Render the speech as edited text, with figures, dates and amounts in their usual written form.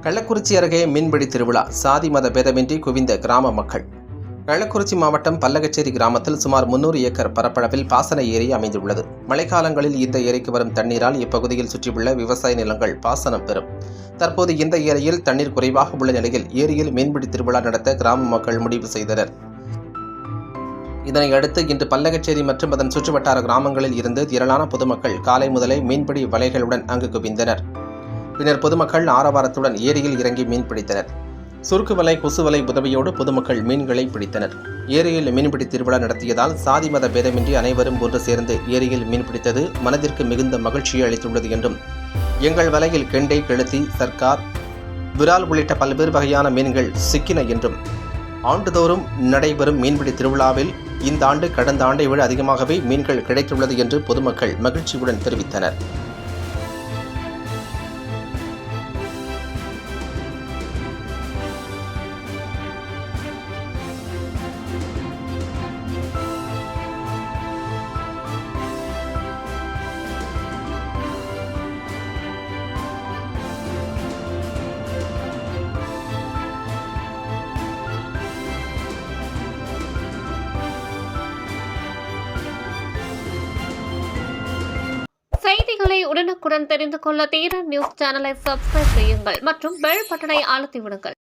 கள்ளக்குறிச்சி அருகே மீன்பிடி திருவிழா சாதி மத பேதமின்றி குவிந்த கிராம மக்கள். கள்ளக்குறிச்சி மாவட்டம் பல்லகச்சேரி கிராமத்தில் சுமார் 300 ஏக்கர் பரப்பளவில் பாசன ஏரி அமைந்துள்ளது. மழைக்காலங்களில் இந்த ஏரிக்கு வரும் தண்ணீரால் இப்பகுதியில் சுற்றியுள்ள விவசாய நிலங்கள் பாசனம் பெறும். தற்போது இந்த ஏரியில் தண்ணீர் குறைவாக உள்ள நிலையில் ஏரியில் மீன்பிடி திருவிழா நடத்த கிராம மக்கள் முடிவு செய்தனர். இதனையடுத்து இன்று பல்லகச்சேரி மற்றும் அதன் சுற்றுவட்டார கிராமங்களில் இருந்து திரளான பொதுமக்கள் காலை முதலே மீன்பிடி வலைகளுடன் அங்கு குவிந்தனர். பின்னர் பொதுமக்கள் ஆரவாரத்துடன் ஏரியில் இறங்கி மீன் பிடித்தனர். சுருக்கு வலை, கொசுவலை உதவியோடு பொதுமக்கள் மீன்களை பிடித்தனர். ஏரியில் மீன்பிடி திருவிழா நடத்தியதால் சாதி மத பேதமின்றி அனைவரும் ஒன்று சேர்ந்து ஏரியில் மீன் பிடித்தது மனதிற்கு மிகுந்த மகிழ்ச்சியை அளித்துள்ளது என்றும், எங்கள் வலையில் கெண்டை, கெளுத்தி, சர்க்கார், விரால் உள்ளிட்ட பல்வேறு வகையான மீன்கள் சிக்கின என்றும், ஆண்டுதோறும் நடைபெறும் மீன்பிடி திருவிழாவில் இந்த ஆண்டு கடந்த ஆண்டை விட அதிகமாகவே மீன்கள் கிடைத்துள்ளது என்று பொதுமக்கள் மகிழ்ச்சியுடன் தெரிவித்தனர். செய்திகளை உடனுக்குடன் தெரிந்து கொள்ள தீரன் நியூஸ் சேனலை சப்ஸ்கிரைப் செய்யுங்கள் மற்றும் பெல் பட்டனை அழுத்தி விடுங்கள்.